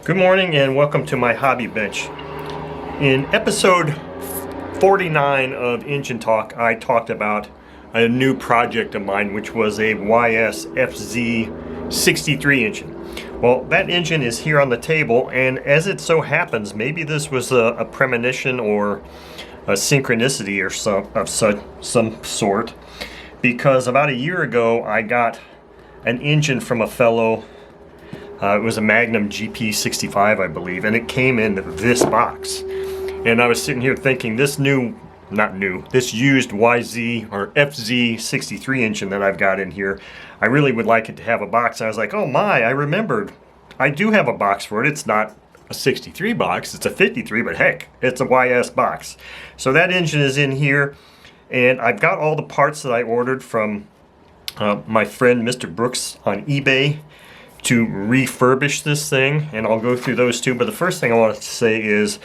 Good morning and welcome to my hobby bench. In episode 49 of Engine Talk, I talked about a new project of mine, which was a YS FZ63 engine. Well, that engine is here on the table, and as it so happens, maybe this was a premonition or a synchronicity or some sort, because about a year ago I got an engine from a fellow. It was a Magnum GP65, I believe, and it came in this box. And I was sitting here thinking, this used YZ or FZ63 engine that I've got in here, I really would like it to have a box. And I was like, oh my, I remembered. I do have a box for it. It's not a 63 box, it's a 53, but heck, it's a YS box. So that engine is in here, and I've got all the parts that I ordered from my friend Mr. Brooks on eBay to refurbish this thing, and I'll go through those too. But the first thing I want to say is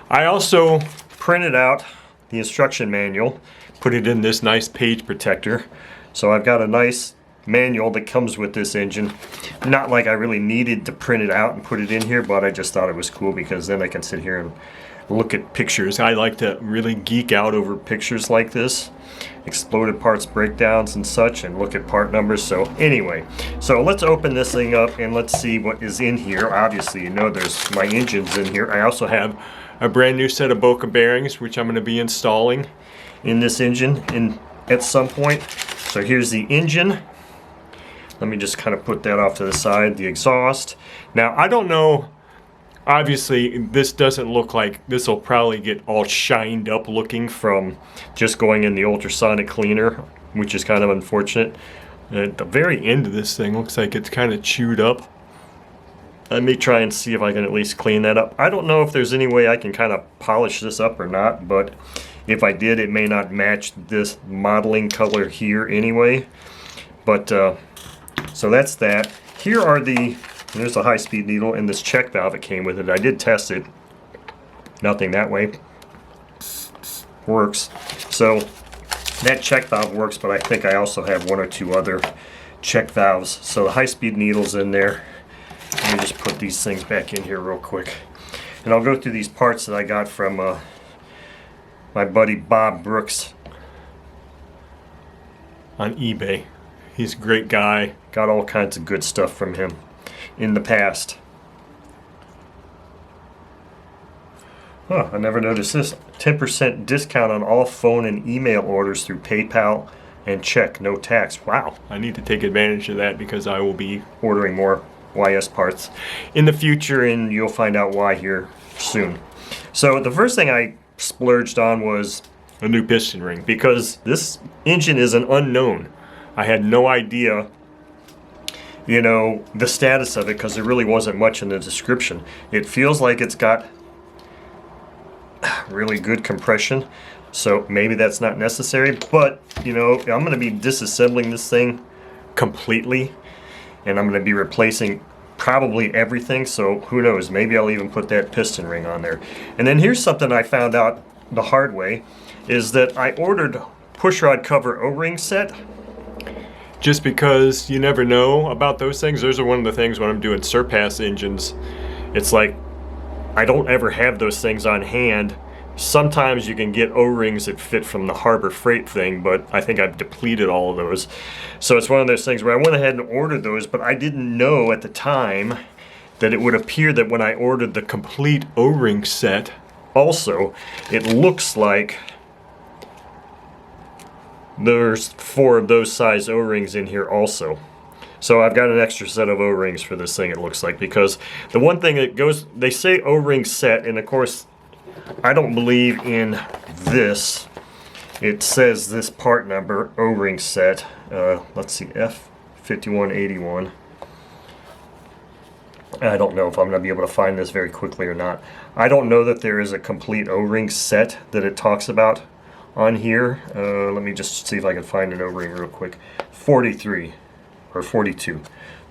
I also printed out the instruction manual, put it in this nice page protector. So I've got a nice manual that comes with this engine. Not like I really needed to print it out and put it in here, but I just thought it was cool because then I can sit here and look at pictures. I like to really geek out over pictures like this, exploded parts breakdowns and such, and look at part numbers. So anyway, so let's open this thing up and let's see what is in here. Obviously, you know, there's my engines in here. I also have a brand new set of Boca bearings, which I'm going to be installing in this engine at some point. So here's the engine. Let me just kind of put that off to the side. The exhaust. Now, I don't know. Obviously, this doesn't look like this will probably get all shined up looking from just going in the ultrasonic cleaner, which is kind of unfortunate. At the very end of this thing, looks like it's kind of chewed up. Let me try and see if I can at least clean that up. I don't know if there's any way I can kind of polish this up or not, but if I did, it may not match this modeling color here anyway. But so that's that. Here are there's a high-speed needle and this check valve that came with it. I did test it. Nothing that way. Works. So that check valve works, but I think I also have one or two other check valves. So the high-speed needle's in there. Let me just put these things back in here real quick. And I'll go through these parts that I got from my buddy Bob Brooks on eBay. He's a great guy. Got all kinds of good stuff from him in the past. I never noticed this. 10% discount on all phone and email orders through PayPal and check, no tax. Wow, I need to take advantage of that because I will be ordering more YS parts in the future, and you'll find out why here soon. So the first thing I splurged on was a new piston ring, because this engine is an unknown. I had no idea, you know, the status of it, because there really wasn't much in the description. It feels like it's got really good compression, so maybe that's not necessary, but you know, I'm going to be disassembling this thing completely, and I'm going to be replacing probably everything, so who knows, maybe I'll even put that piston ring on there. And then here's something I found out the hard way, is that I ordered pushrod cover O-ring set, just because you never know about those things. Those are one of the things when I'm doing surpass engines. It's like I don't ever have those things on hand. Sometimes you can get O-rings that fit from the Harbor Freight thing, but I think I've depleted all of those. So it's one of those things where I went ahead and ordered those, but I didn't know at the time that it would appear that when I ordered the complete O-ring set, also, it looks like there's 4 of those size O-rings in here also. So I've got an extra set of O-rings for this thing, it looks like, because the one thing that goes, they say O-ring set, and of course I don't believe in this. It says this part number, O-ring set, let's see, F5181. I don't know if I'm going to be able to find this very quickly or not. I don't know that there is a complete O-ring set that it talks about on here. Let me just see if I can find an O-ring real quick. 43 or 42.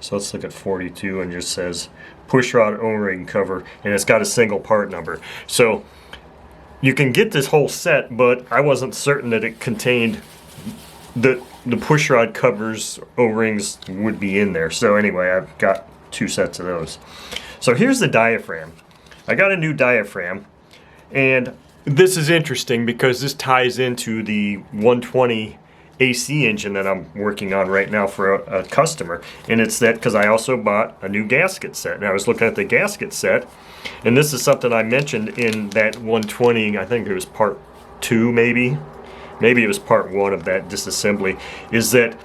So let's look at 42, and just says pushrod O-ring cover, and it's got a single part number. So you can get this whole set, but I wasn't certain that it contained the pushrod covers O-rings would be in there. So anyway, I've got 2 sets of those. So here's the diaphragm. I got a new diaphragm, and this is interesting because this ties into the 120 AC engine that I'm working on right now for a customer. And it's that because I also bought a new gasket set. And I was looking at the gasket set, and this is something I mentioned in that 120, I think it was part 2 maybe. Maybe it was part 1 of that disassembly, is that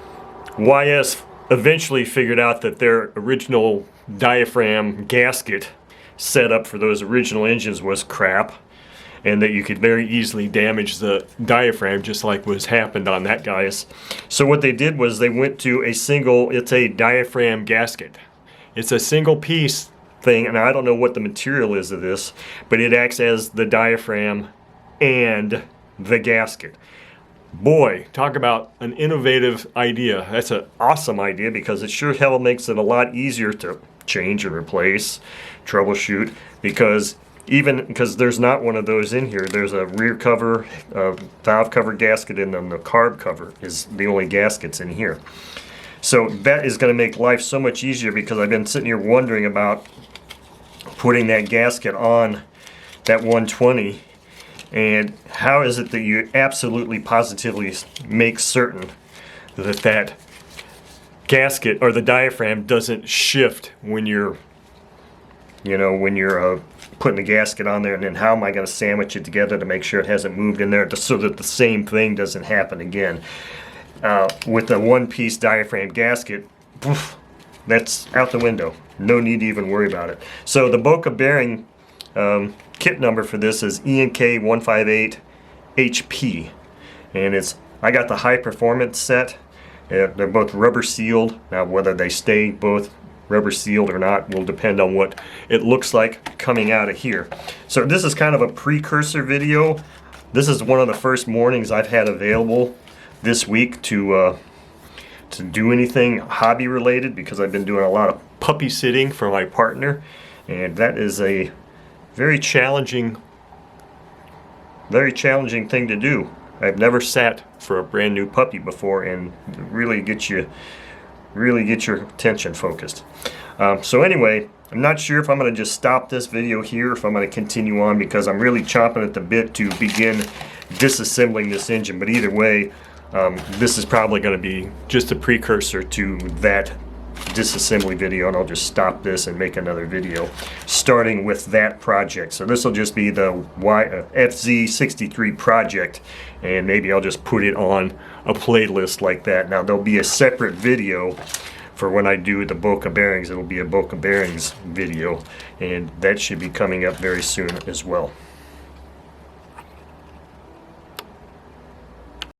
YS eventually figured out that their original diaphragm gasket setup for those original engines was crap, and that you could very easily damage the diaphragm just like was happened on that guy's. So what they did was they went to it's a diaphragm gasket. It's a single piece thing, and I don't know what the material is of this, but it acts as the diaphragm and the gasket. Boy, talk about an innovative idea. That's an awesome idea because it sure hell makes it a lot easier to change and replace, troubleshoot, because there's not one of those in here. There's a rear cover, valve cover gasket, and then the carb cover is the only gaskets in here. So that is going to make life so much easier because I've been sitting here wondering about putting that gasket on that 120. And how is it that you absolutely positively make certain that that gasket or the diaphragm doesn't shift when you're putting the gasket on there, and then how am I going to sandwich it together to make sure it hasn't moved in there so that the same thing doesn't happen again. With the one-piece diaphragm gasket, that's out the window. No need to even worry about it. So the Boca bearing kit number for this is ENK158HP, and I got the high performance set. They're both rubber sealed. Now whether they stay both rubber sealed or not will depend on what it looks like coming out of here. So this is kind of a precursor video. This is one of the first mornings I've had available this week to do anything hobby related, because I've been doing a lot of puppy sitting for my partner, and that is a very challenging thing to do. I've never sat for a brand new puppy before, and really get your attention focused. So anyway, I'm not sure if I'm going to just stop this video here, if I'm going to continue on, because I'm really chomping at the bit to begin disassembling this engine. But either way, this is probably going to be just a precursor to that disassembly video, and I'll just stop this and make another video starting with that project. So this will just be the FZ63 project, and maybe I'll just put it on a playlist like that. Now there'll be a separate video for when I do the Boca bearings. It'll be a Boca bearings video, and that should be coming up very soon as well.